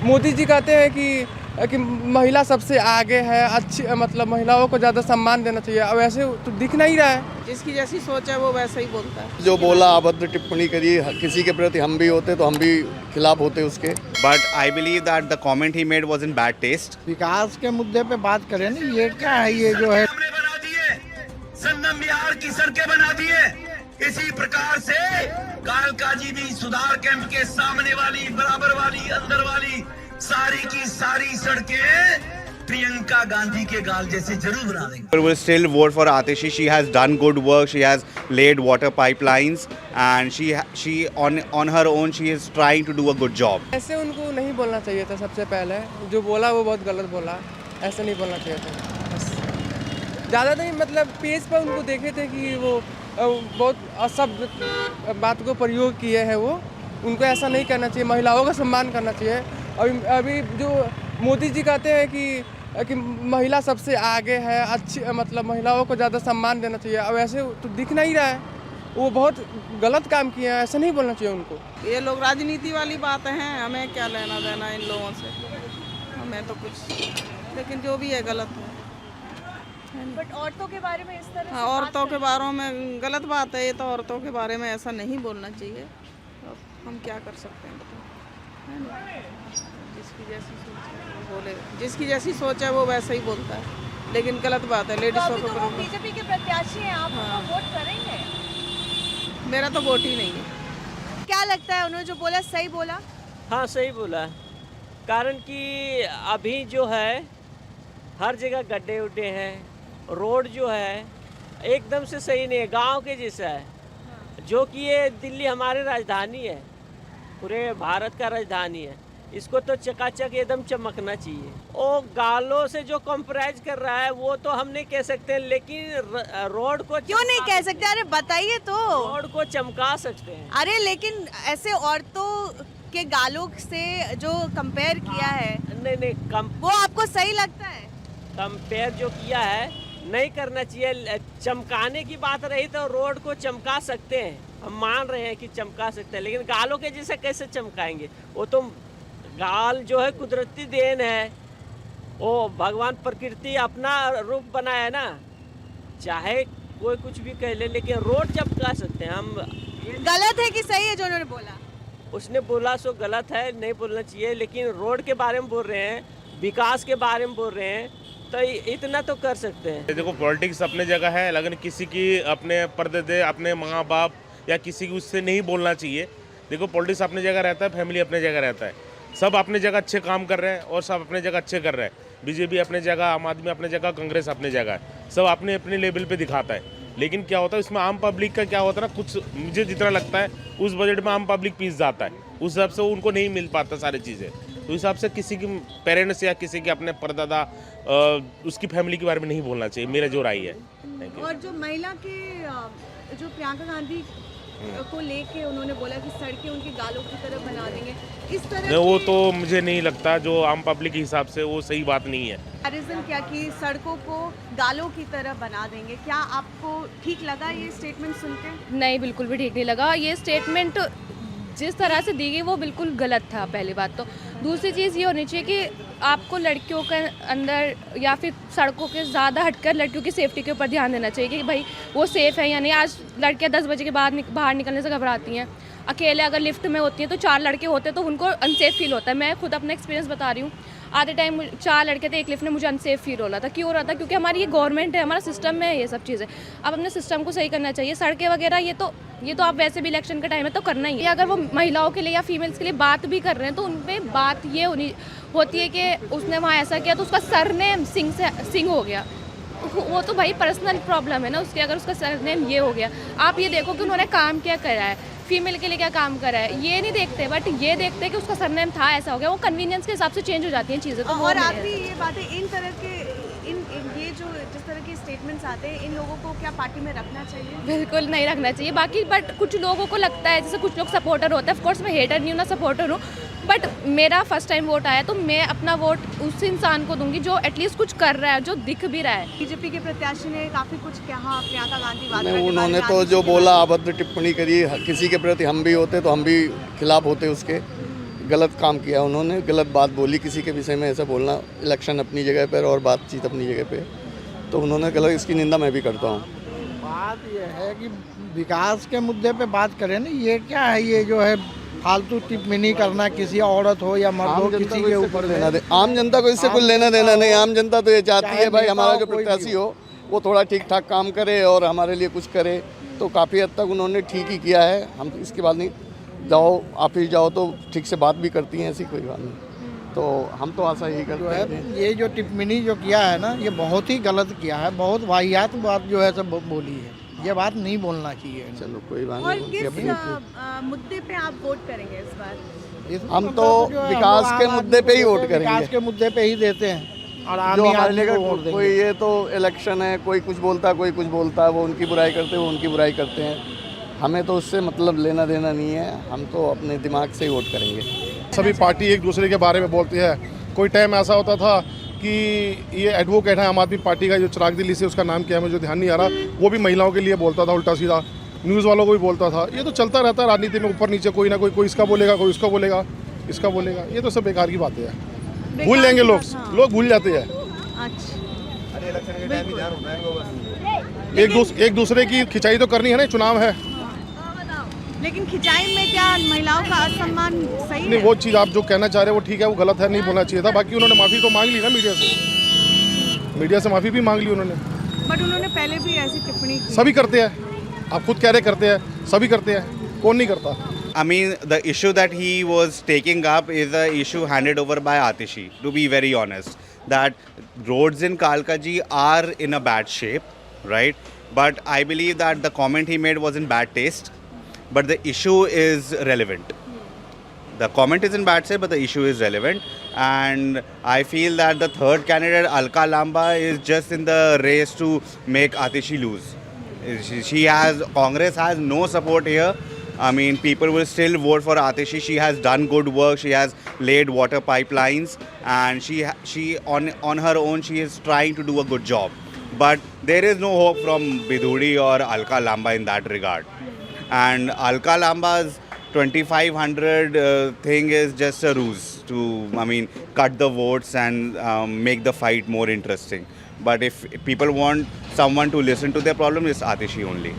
मोदी जी कहते हैं कि महिला सबसे आगे है, अच्छी मतलब महिलाओं को ज़्यादा सम्मान देना चाहिए। अब ऐसे तो दिख नहीं रहा है। जिसकी जैसी सोच है वो वैसा ही बोलता है। जो बोला अभद्र टिप्पणी करी किसी के प्रति हम भी होते तो हम भी खिलाफ होते उसके। But I believe that the comment he made was in bad taste. विकास के मुद्दे पे बात करें ना, ये क्या है, ये जो है बना दिए, संगम बिहार की सड़कें बना दिए। इसी प्रकार से कालकाजी भी सुधार कैंप के सामने वाली, बराबर वाली, अंदर वाली सारी की सारी सड़कें प्रियंका गांधी के गाल जैसे जरूर बना देंगे। People will still vote for Atishi. She has done good work. She has laid water pipelines, and she on her own she is trying to do a good job. ऐसे उनको नहीं बोलना चाहिए था। सबसे पहले जो बोला वो बहुत गलत बोला, ऐसे नहीं बोलना चाहिए था। बस ज़्यादा नहीं, मतलब पेज पर उनको देखे थे कि वो बहुत असभ्य बात को प्रयोग किए हैं। वो उनको ऐसा नहीं करना चाहिए, महिलाओं का सम्मान करना चाहिए। अभी जो मोदी जी कहते हैं कि महिला सबसे आगे है, अच्छी मतलब महिलाओं को ज़्यादा सम्मान देना चाहिए। अब ऐसे तो दिख नहीं रहा है। वो बहुत गलत काम किए हैं, ऐसा नहीं बोलना चाहिए उनको। ये लोग राजनीति वाली बात हैं, हमें क्या लेना देना इन लोगों से, हमें तो कुछ, लेकिन जो भी है गलत है। बट औरतों के बारे में इस तरह हाँ, औरतों के बारे में गलत बात है ये तो। औरतों के बारे में ऐसा नहीं बोलना चाहिए। अब हम क्या कर सकते हैं, है ना? जिसकी जैसी सोच है वो बोले, जिसकी जैसी सोच है वो वैसा ही बोलता है, लेकिन गलत बात है। लेडीज़ों को तो बीजेपी के प्रत्याशी हैं, आप उनको वोट करेंगे? मेरा तो वोट ही नहीं है। क्या लगता है उन्होंने जो बोला सही बोला? हाँ सही बोला, कारण कि अभी जो है हर जगह गड्ढे उड्ढे हैं, रोड जो है एकदम से सही नहीं है, गांव के जैसा है। जो कि ये दिल्ली हमारी राजधानी है, पूरे भारत का राजधानी है, इसको तो चकाचक एकदम चमकना चाहिए। वो गालों से जो कंपेराइज कर रहा है वो तो हम नहीं कह सकते, लेकिन रोड को क्यों नहीं कह सकते? अरे बताइए तो। रोड को चमका सकते हैं। अरे लेकिन ऐसे औरतों के गालों से जो कंपेयर किया है, नहीं वो आपको सही लगता है? कंपेयर जो किया है नहीं करना चाहिए। चमकाने की बात रही तो रोड को चमका सकते हैं, हम मान रहे हैं कि चमका सकते हैं, लेकिन गालों के जैसे कैसे चमकाएंगे? वो तो गाल जो है कुदरती देन है, वो भगवान प्रकृति अपना रूप बनाया है ना। चाहे कोई कुछ भी कह ले, लेकिन रोड चमका सकते हैं हम। गलत है कि सही है जो उन्होंने बोला? उसने बोला सो गलत है, नहीं बोलना चाहिए, लेकिन रोड के बारे में बोल रहे हैं, विकास के बारे में बोल रहे हैं, तो इतना तो कर सकते हैं। देखो पॉलिटिक्स अपने जगह है, लेकिन किसी की अपने परदे, अपने माँ बाप या किसी की उससे नहीं बोलना चाहिए। देखो पॉलिटिक्स अपने जगह रहता है, फैमिली अपने जगह रहता है, सब अपने जगह अच्छे काम कर रहे हैं और सब अपने जगह अच्छे कर रहे हैं। बीजेपी अपने जगह, आम आदमी अपने जगह, कांग्रेस अपने जगह है, सब अपने अपने लेवल पे दिखाता है। लेकिन क्या होता है इसमें आम पब्लिक का क्या होता है ना, कुछ मुझे जितना लगता है उस बजट में आम पब्लिक पीस जाता है, उस हिसाब से उनको नहीं मिल पाता सारी चीज़ें। तो इस हिसाब से किसी की पेरेंट्स या किसी के अपने परदादा उसकी फैमिली के बारे में नहीं बोलना चाहिए, मेरा जो राय है। और जो महिला के जो प्रियंका गांधी को लेके उन्होंने बोला कि सड़कें उनके गालों की तरफ बना देंगे, इस तरह नहीं, वो तो मुझे नहीं लगता, जो आम पब्लिक के हिसाब से वो सही बात नहीं है। रीजन क्या कि सड़कों को गालों की तरह बना देंगे, क्या आपको ठीक लगा ये स्टेटमेंट सुन के? नहीं, बिल्कुल भी ठीक नहीं लगा। ये स्टेटमेंट जिस तरह से दी गई वो बिल्कुल गलत था, पहली बात तो। दूसरी चीज़ ये होनी चाहिए कि आपको लड़कियों के अंदर या फिर सड़कों के ज़्यादा हटकर लड़कियों की सेफ्टी के ऊपर ध्यान देना चाहिए कि भाई वो सेफ़ है या नहीं। आज लड़कियां 10 बजे के बाद बाहर निकलने से घबराती हैं। अकेले अगर लिफ्ट में होती हैं तो 4 लड़के होते तो उनको अनसेफ फील होता है। मैं खुद अपना एक्सपीरियंस बता रही हूँ, आधे टाइम 4 लड़के थे एक लिफ्ट में, मुझे अनसेफ फील हो रहा था। क्यों हो रहा था? क्योंकि हमारी ये गवर्नमेंट है, हमारा सिस्टम है, ये सब चीज़ें। अब अपने सिस्टम को सही करना चाहिए। सड़कें वगैरह ये तो आप वैसे भी इलेक्शन का टाइम है तो करना ही है। अगर वो महिलाओं के लिए या फीमेल्स के लिए बात भी कर रहे हैं तो उन पर बात ये होती है कि उसने वहाँ ऐसा किया तो उसका सरनेम सिंह हो गया। वो तो भाई पर्सनल प्रॉब्लम है ना उसके, अगर उसका सरनेम ये हो गया। आप ये देखो कि उन्होंने काम क्या करा है, फीमेल के लिए क्या काम करा है, ये नहीं देखते, बट ये देखते हैं कि उसका सरनेम था, ऐसा हो गया। वो कन्वीनियंस के हिसाब से चेंज हो जाती हैं चीज़ें। तो और आखिरी ये बात है, इन तरह के ये जो जिस तरह के स्टेटमेंट्स आते हैं, इन लोगों को क्या पार्टी में रखना चाहिए? बिल्कुल नहीं रखना चाहिए। बाकी बट कुछ लोगों को लगता है, जैसे कुछ लोग सपोर्टर होते हैं, ऑफकोर्स मैं हेटर नहीं हूँ ना सपोर्टर हूँ, बट मेरा फर्स्ट टाइम वोट आया तो मैं अपना वोट उस इंसान को दूंगी जो एटलीस्ट कुछ कर रहा है, जो दिख भी रहा है। बीजेपी के प्रत्याशी ने काफ़ी कुछ कहा, प्रियंका गांधी वाड्रा के उन्होंने बारे तो में जो बोला अभद्र टिप्पणी करी किसी के प्रति हम भी होते तो हम भी खिलाफ होते उसके। गलत काम किया उन्होंने, गलत बात बोली किसी के विषय में, ऐसा बोलना, इलेक्शन अपनी जगह पर और बातचीत अपनी जगह पे, तो उन्होंने गलत, इसकी निंदा मैं भी करता हूँ। बात यह है कि विकास के मुद्दे पे बात करें ना, ये क्या है, ये जो है फालतू टिप्पणी करना किसी औरत हो या मर्द हो, किसी के ऊपर लेना दे, आम जनता को इससे कुछ लेना देना नहीं। आम जनता तो ये चाहती है भाई हमारा जो प्रत्याशी हो वो थोड़ा ठीक ठाक काम करे और हमारे लिए कुछ करे, तो काफ़ी हद तक उन्होंने ठीक ही किया है। हम इसके बाद नहीं, जाओ ऑफिस जाओ तो ठीक से बात भी करती हैं, ऐसी कोई बात नहीं, तो हम तो आशा यही करते हैं। ये जो टिप्पणी जो किया है ना, ये बहुत ही गलत किया है, बहुत वाहियात बात जो है सब बोली है, ये बात नहीं बोलना चाहिए। चलो कोई बात और नहीं। किस मुद्दे पे आप वोट करेंगे इस बार? हम तो विकास के मुद्दे पे ही वोट करेंगे, विकास के मुद्दे पे ही देते हैं और जो आम हमारे लिए वोट देंगे। कोई, ये तो इलेक्शन है, कोई कुछ बोलता है कोई कुछ बोलता है, वो उनकी बुराई करते हैं वो उनकी बुराई करते हैं, हमें तो उससे मतलब लेना देना नहीं है, हम तो अपने दिमाग से ही वोट करेंगे। सभी पार्टी एक दूसरे के बारे में बोलती है। कोई टाइम ऐसा होता था कि ये एडवोकेट है आम आदमी पार्टी का, जो चिराग दिल्ली से, उसका नाम क्या है मुझे ध्यान नहीं आ रहा, वो भी महिलाओं के लिए बोलता था उल्टा सीधा, न्यूज़ वालों को भी बोलता था। ये तो चलता रहता है राजनीति में, ऊपर नीचे कोई ना कोई इसका बोलेगा, कोई उसका बोलेगा, इसका बोलेगा, ये तो सब बेकार की बातें हैं। भूल जाएंगे लोग, लोग भूल जाते हैं। एक दूसरे की खिंचाई तो करनी है ना, चुनाव है। लेकिन खिंचाई में क्या महिलाओं का असम्मान सही नहीं, है? वो चीज़ आप जो कहना चाह रहे हैं वो ठीक है, वो गलत है, नहीं बोलना चाहिए था। बाकी उन्होंने माफ़ी तो मांग ली ना मीडिया से माफ़ी भी मांग ली उन्होंने। बट उन्होंने पहले भी ऐसी टिप्पणी की। सभी करते हैं, आप खुद कह रहे करते हैं, सभी करते हैं, कौन नहीं करता। I mean, the issue that he was taking up is a issue handed over by Atishi, to be very honest. That roads in Kalkaji are in a bad shape, right? But I believe that the comment he made was in bad taste, but the issue is relevant. The comment is in bad shape, but the issue is relevant. And I feel that the third candidate, Alka Lamba, is just in the race to make Atishi lose. Congress has no support here. I mean, people will still vote for Atishi. She has done good work. She has laid water pipelines, and she on her own, she is trying to do a good job. But there is no hope from Bidhuri or Alka Lamba in that regard. And Alka Lamba's 2500 thing is just a ruse to, I mean, cut the votes and make the fight more interesting. But if people want someone to listen to their problem, it's Atishi only.